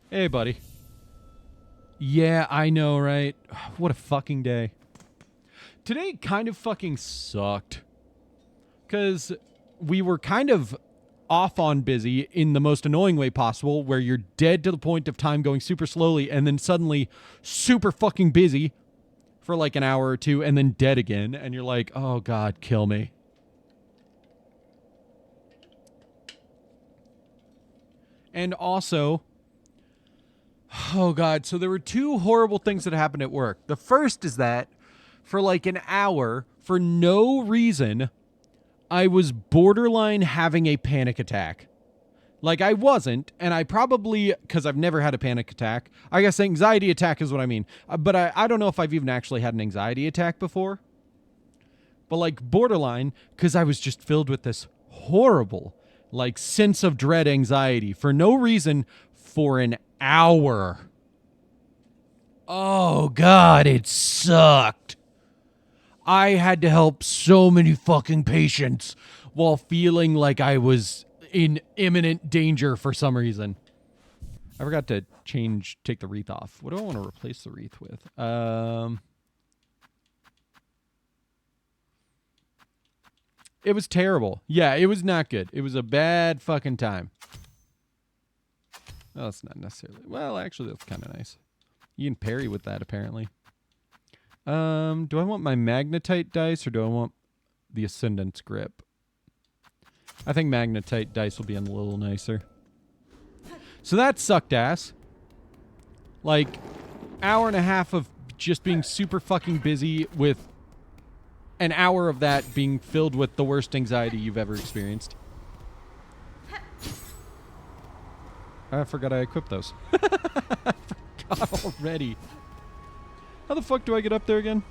Hey, buddy. Yeah, I know, right? What a fucking day. Today kind of fucking sucked. Because we were kind of off on busy in the most annoying way possible, where you're dead to the point of time going super slowly, and then suddenly super fucking busy for like an hour or two, and then dead again, and you're like, oh god, kill me. And also, oh god, so there were two horrible things that happened at work. The first is that for like an hour, for no reason, I was borderline having a panic attack. Like, I wasn't, and I probably, because I've never had a panic attack. I guess anxiety attack is what I mean. But I don't know if I've even actually had an anxiety attack before. But, like, borderline, because I was just filled with this horrible, like, sense of dread anxiety for no reason for an hour. Oh, God, it sucked. I had to help so many fucking patients while feeling like I was in imminent danger for some reason. I forgot to take the wreath off. What do I want to replace the wreath with? It was terrible. Yeah, it was not good. It was a bad fucking time. Well, that's not necessarily. Well, actually, that's kind of nice. You can parry with that, apparently. Do I want my magnetite dice or do I want the Ascendant's grip? I think magnetite dice will be a little nicer. So that sucked ass. Like, hour and a half of just being super fucking busy with an hour of that being filled with the worst anxiety you've ever experienced. I forgot I equipped those. I forgot already. How the fuck do I get up there again?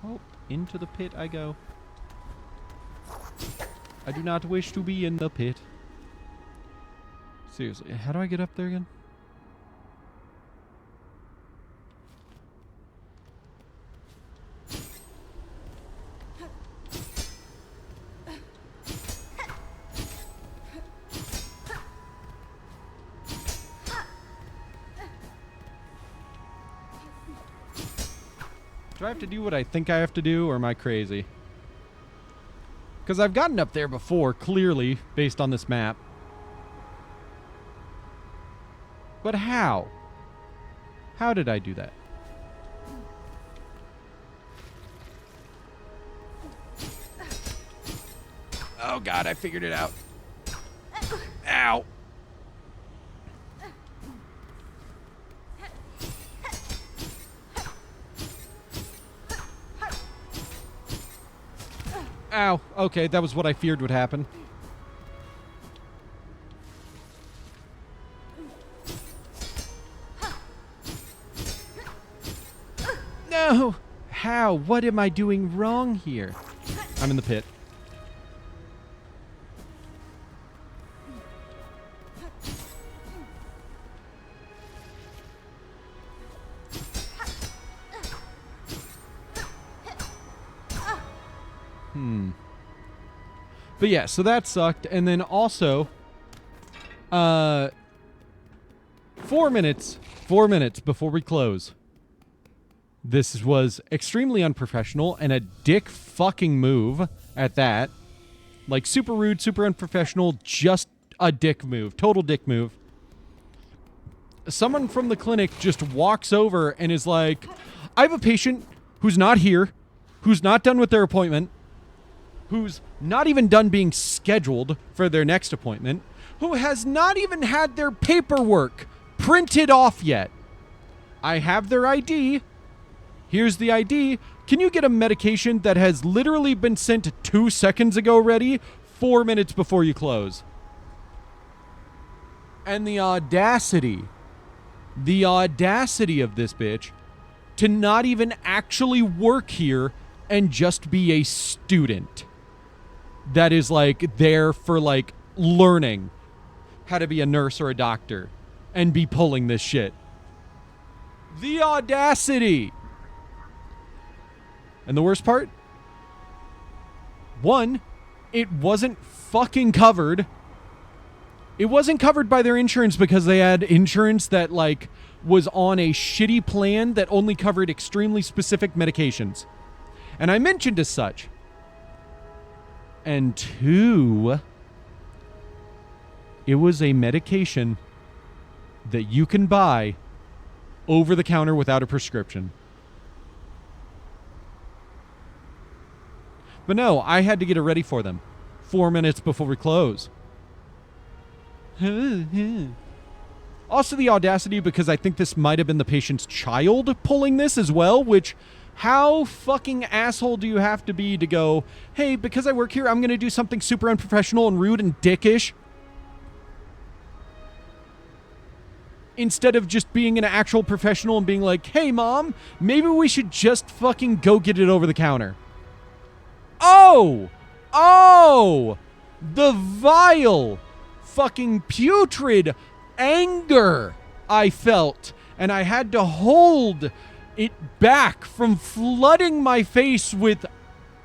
Oh, into the pit I go. I do not wish to be in the pit. Seriously, how do I get up there again? Do I have to do what I think I have to do, or am I crazy? Because I've gotten up there before, clearly, based on this map. But how? How did I do that? Oh god, I figured it out. Ow! Ow. Okay, that was what I feared would happen. No! How? What am I doing wrong here? I'm in the pit. But yeah, so that sucked. And then also, 4 minutes before we close. This was extremely unprofessional and a dick fucking move at that. Like, super rude, super unprofessional, just a dick move. Total dick move. Someone from the clinic just walks over and is like, I have a patient who's not here, who's not done with their appointment, who's not even done being scheduled for their next appointment, who has not even had their paperwork printed off yet. I have their ID. Here's the ID. Can you get a medication that has literally been sent 2 seconds ago ready, 4 minutes before you close? And the audacity of this bitch to not even actually work here and just be a student that is like there for like learning how to be a nurse or a doctor and be pulling this shit. The audacity. And the worst part? One, it wasn't fucking covered. It wasn't covered by their insurance because they had insurance that, like, was on a shitty plan that only covered extremely specific medications. And I mentioned as such. And two, it was a medication that you can buy over the counter without a prescription. But no, I had to get it ready for them 4 minutes before we close. Also the audacity, because I think this might have been the patient's child pulling this as well, which, how fucking asshole do you have to be to go, hey, because I work here, I'm going to do something super unprofessional and rude and dickish? Instead of just being an actual professional and being like, hey, mom, maybe we should just fucking go get it over the counter. Oh! The vile, fucking putrid anger I felt, and I had to hold it back from flooding my face with,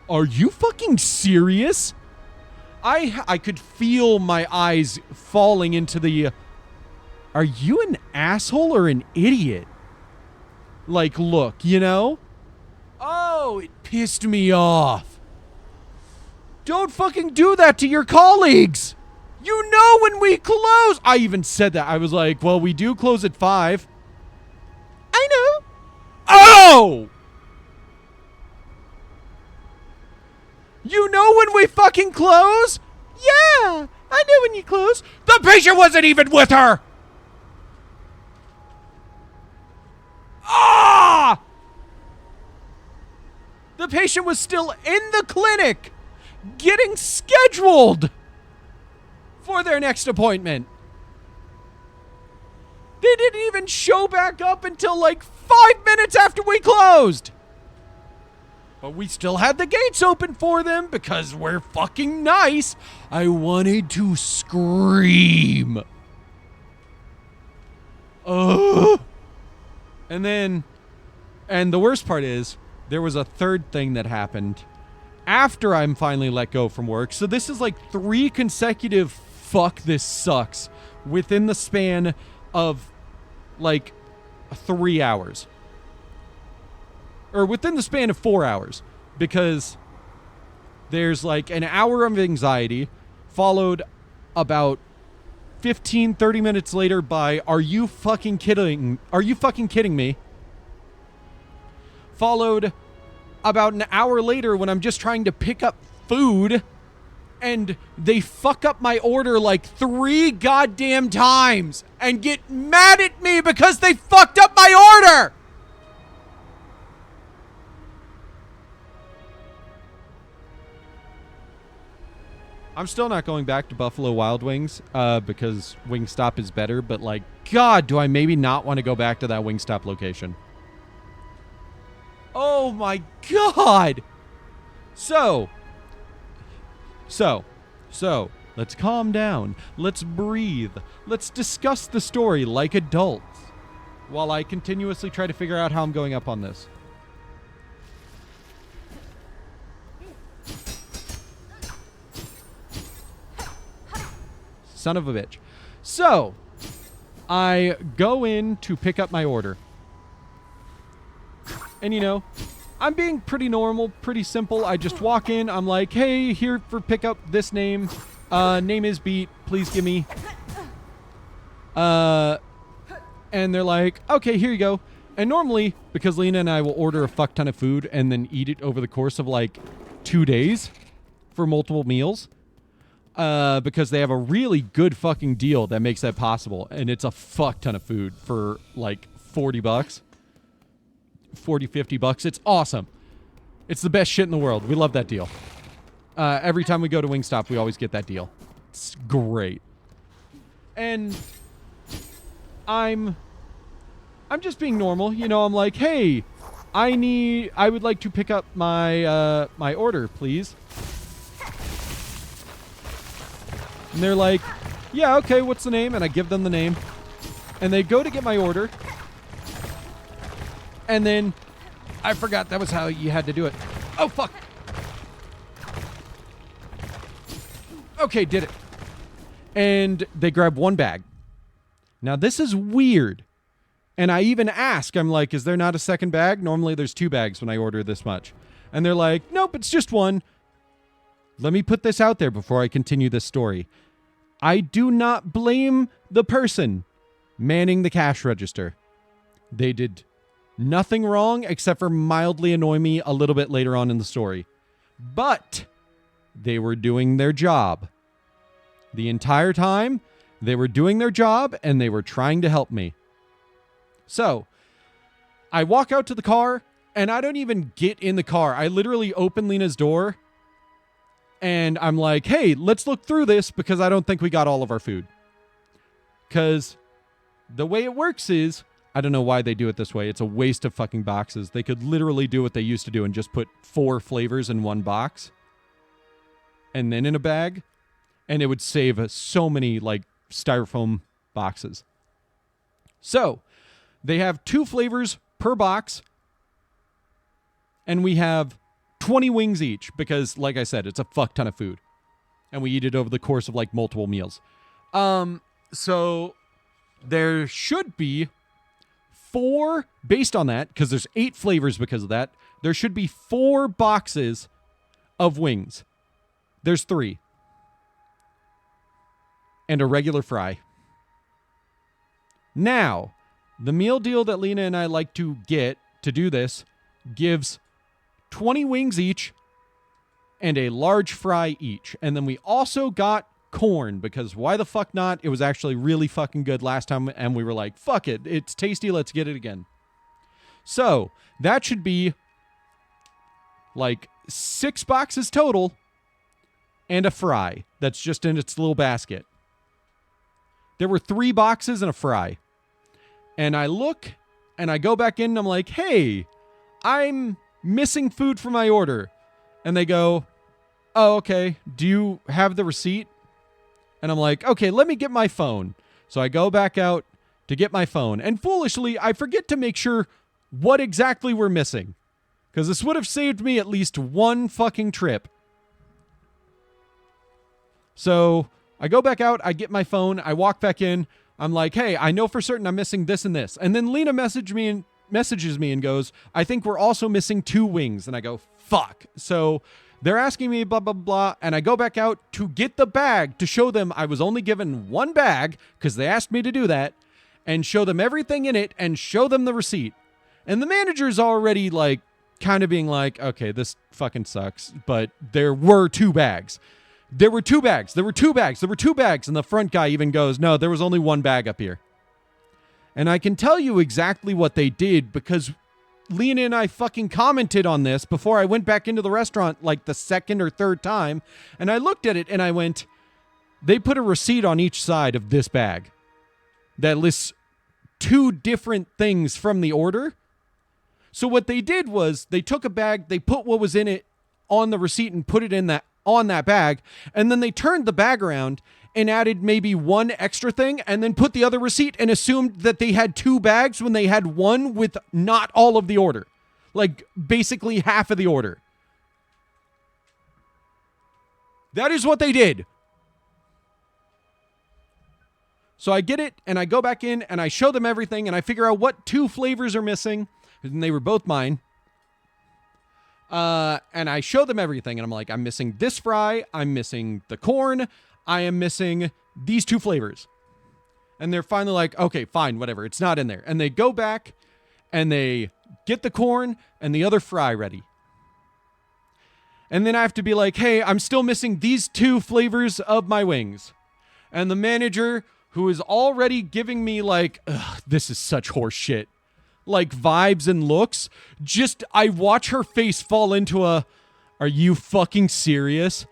are you fucking serious? I could feel my eyes falling into the, are you an asshole or an idiot? Like, look, you know? Oh, it pissed me off. Don't fucking do that to your colleagues. You know when we close. I even said that. I was like, well, we do close at 5. I know. Oh! You know when we fucking close? Yeah, I know when you close. The patient wasn't even with her. Ah! The patient was still in the clinic, getting scheduled for their next appointment. They didn't even show back up until like 5 minutes after we closed. But we still had the gates open for them because we're fucking nice. I wanted to scream. Ugh. And the worst part is, there was a third thing that happened after I'm finally let go from work. So this is like 3 consecutive fuck this sucks within the span of like 3 hours. Or within the span of 4 hours. Because there's like an hour of anxiety, followed about 15-30 minutes later by, are you fucking kidding me? Followed about an hour later when I'm just trying to pick up food and they fuck up my order like 3 goddamn times and get mad at me because they fucked up my order. I'm still not going back to Buffalo Wild Wings because Wingstop is better, but like, God, do I maybe not want to go back to that Wingstop location? Oh my God! So, let's calm down. Let's breathe. Let's discuss the story like adults while I continuously try to figure out how I'm going up on this. Son of a bitch. So, I go in to pick up my order. And, you know, I'm being pretty normal, pretty simple. I just walk in. I'm like, hey, here for pickup, this name. Name is Beat. Please give me. And they're like, okay, here you go. And normally, because Lena and I will order a fuck ton of food and then eat it over the course of like 2 days for multiple meals. Because they have a really good fucking deal that makes that possible. And it's a fuck ton of food for like $40. $40-$50. It's awesome. It's the best shit in the world. We love that deal. Every time we go to Wingstop, we always get that deal. It's great. And I'm just being normal. You know, I'm like, hey, I would like to pick up my my order, please. And they're like, yeah, okay, what's the name? And I give them the name. And they go to get my order. And then I forgot that was how you had to do it. Oh, fuck. Okay, did it. And they grab one bag. Now, this is weird. And I even ask, I'm like, is there not a second bag? Normally there's 2 bags when I order this much. And they're like, nope, it's just one. Let me put this out there before I continue this story. I do not blame the person manning the cash register. They did nothing wrong except for mildly annoy me a little bit later on in the story. But they were doing their job. The entire time, they were doing their job and they were trying to help me. So, I walk out to the car, and I don't even get in the car. I literally open Lena's door, and I'm like, hey, let's look through this because I don't think we got all of our food. Because the way it works is, I don't know why they do it this way. It's a waste of fucking boxes. They could literally do what they used to do and just put 4 flavors in one box and then in a bag, and it would save so many, like, styrofoam boxes. So, they have 2 flavors per box, and we have 20 wings each because, like I said, it's a fuck ton of food, and we eat it over the course of, like, multiple meals. So there should be 4, based on that, because there's 8 flavors because of that, there should be 4 boxes of wings. There's 3. And a regular fry. Now, the meal deal that Lena and I like to get to do this gives 20 wings each and a large fry each. And then we also got corn because why the fuck not? It was actually really fucking good last time and we were like, fuck it. It's tasty. Let's get it again. So that should be like 6 boxes total and a fry that's just in its little basket. There were 3 boxes and a fry. And I look, and I go back in, and I'm like, hey, I'm missing food from my order. And they go, oh, okay, do you have the receipt? And I'm like, okay, let me get my phone. So I go back out to get my phone. And foolishly, I forget to make sure what exactly we're missing. Because this would have saved me at least 1 fucking trip. So I go back out, I get my phone, I walk back in. I'm like, hey, I know for certain I'm missing this and this. And then Lena messages me and goes, I think we're also missing 2 wings. And I go, fuck. So they're asking me blah, blah, blah. And I go back out to get the bag to show them I was only given 1 bag because they asked me to do that and show them everything in it and show them the receipt. And the manager's already like kind of being like, okay, this fucking sucks. But there were 2 bags. There were 2 bags. There were 2 bags. There were 2 bags. And the front guy even goes, no, there was only 1 bag up here. And I can tell you exactly what they did because Lena and I fucking commented on this before I went back into the restaurant like the 2nd or 3rd time. And I looked at it and I went, they put a receipt on each side of this bag that lists 2 different things from the order. So what they did was they took a bag, they put what was in it on the receipt and put it on that bag, and then they turned the bag around and added maybe 1 extra thing and then put the other receipt and assumed that they had 2 bags when they had 1 with not all of the order. Like basically half of the order. That is what they did. So I get it and I go back in and I show them everything and I figure out what 2 flavors are missing, and they were both mine. And I show them everything, and I'm like, I'm missing this fry, I'm missing the corn, I am missing these 2 flavors. And they're finally like, okay, fine, whatever, it's not in there. And they go back, and they get the corn and the other fry ready. And then I have to be like, hey, I'm still missing these 2 flavors of my wings. And the manager, who is already giving me like, this is such horse shit, like vibes and looks, I watch her face fall into a, are you fucking serious?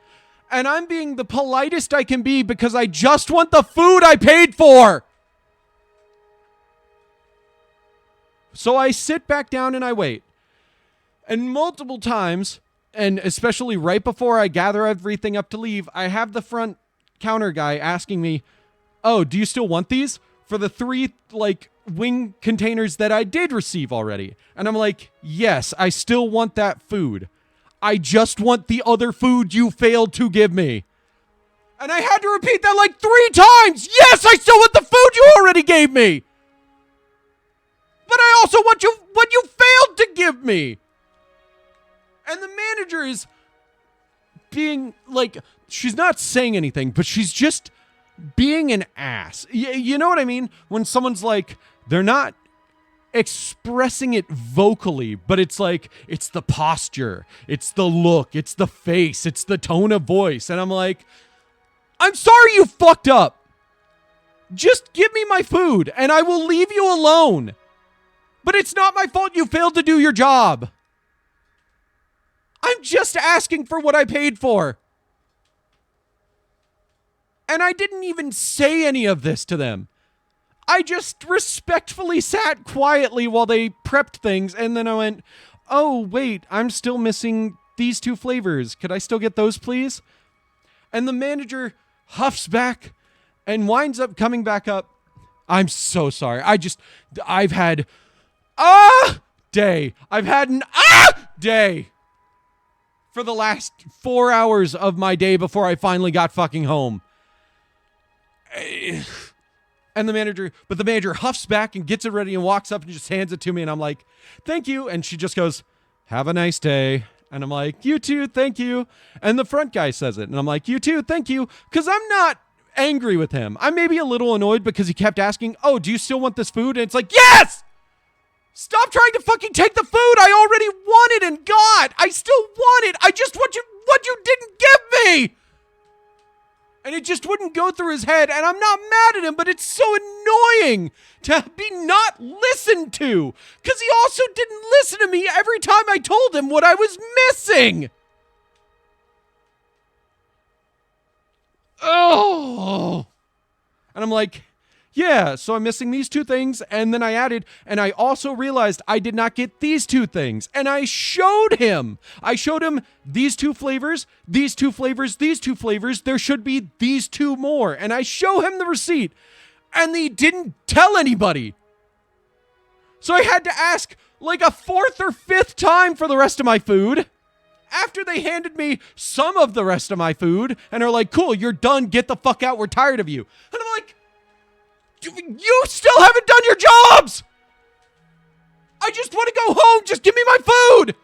And I'm being the politest I can be because I just want the food I paid for. So I sit back down and I wait. And multiple times, and especially right before I gather everything up to leave, I have the front counter guy asking me, oh, do you still want these? For the 3, like, wing containers that I did receive already. And I'm like, yes, I still want that food. I just want the other food you failed to give me. And I had to repeat that like 3 times. Yes, I still want the food you already gave me. But I also want what you failed to give me. And the manager is being like, she's not saying anything, but she's just being an ass. You know what I mean? When someone's like, they're not expressing it vocally, but it's like, it's the posture, it's the look, it's the face, it's the tone of voice. And I'm like, I'm sorry you fucked up. Just give me my food and I will leave you alone. But it's not my fault you failed to do your job. I'm just asking for what I paid for. And I didn't even say any of this to them. I just respectfully sat quietly while they prepped things, and then I went, oh, wait, I'm still missing these 2 flavors. Could I still get those, please? And the manager huffs back and winds up coming back up. I'm so sorry. I've had day. I've had an day for the last 4 hours of my day before I finally got fucking home. And the manager huffs back and gets it ready and walks up and just hands it to me. And I'm like, thank you. And she just goes, have a nice day. And I'm like, you too, thank you. And the front guy says it. And I'm like, you too, thank you. Because I'm not angry with him. I'm maybe a little annoyed because he kept asking, oh, do you still want this food? And it's like, yes! Stop trying to fucking take the food I already wanted and got. I still want it. I just want what you didn't give me. And it just wouldn't go through his head. And I'm not mad at him, but it's so annoying to be not listened to. Because he also didn't listen to me every time I told him what I was missing. Oh. And I'm like, yeah, so I'm missing these 2 things. And then I added, and I also realized I did not get these 2 things. And I showed him these 2 flavors, these 2 flavors, these 2 flavors. There should be these 2 more. And I show him the receipt. And he didn't tell anybody. So I had to ask like a 4th or 5th time for the rest of my food. After they handed me some of the rest of my food and are like, cool, you're done. Get the fuck out. We're tired of you. And I'm like, you still haven't done your jobs. I just want to go home. Just give me my food.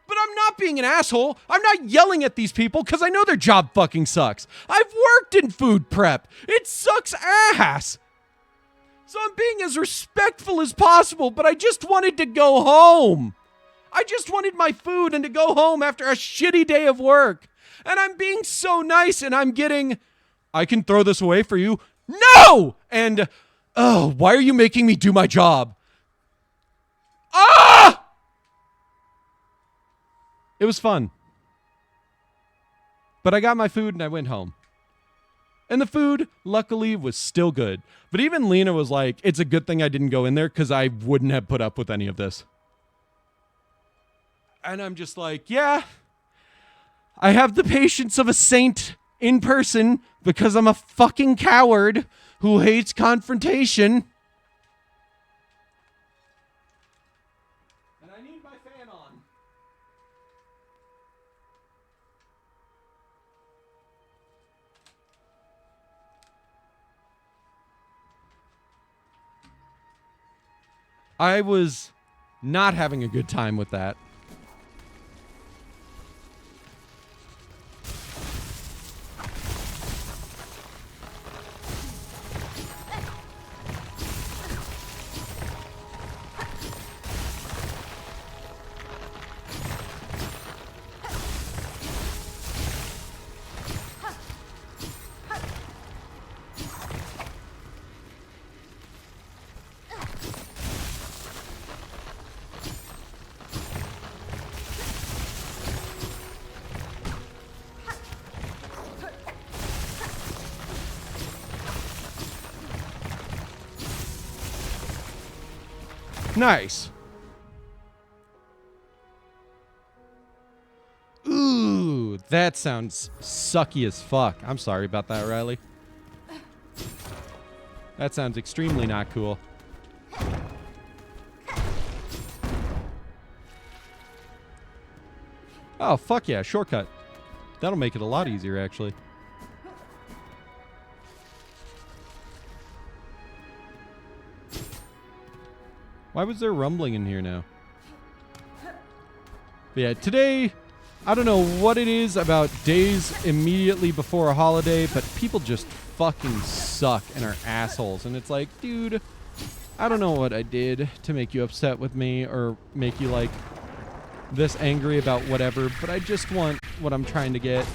But I'm not being an asshole. I'm not yelling at these people because I know their job fucking sucks. I've worked in food prep. It sucks ass. So I'm being as respectful as possible, but I just wanted to go home. I just wanted my food and to go home after a shitty day of work. And I'm being so nice and I'm getting, I can throw this away for you. No! And, oh, why are you making me do my job? Ah! It was fun. But I got my food and I went home. And the food, luckily, was still good. But even Lena was like, it's a good thing I didn't go in there because I wouldn't have put up with any of this. And I'm just like, yeah, I have the patience of a saint in person because I'm a fucking coward who hates confrontation. And I need my fan on. I was not having a good time with that. Nice. Ooh, that sounds sucky as fuck. I'm sorry about that, Riley. That sounds extremely not cool. Oh, fuck yeah, shortcut. That'll make it a lot easier, actually. Why was there rumbling in here now? But yeah, today, I don't know what it is about days immediately before a holiday, but people just fucking suck and are assholes. And it's like, dude, I don't know what I did to make you upset with me or make you like this angry about whatever, but I just want what I'm trying to get.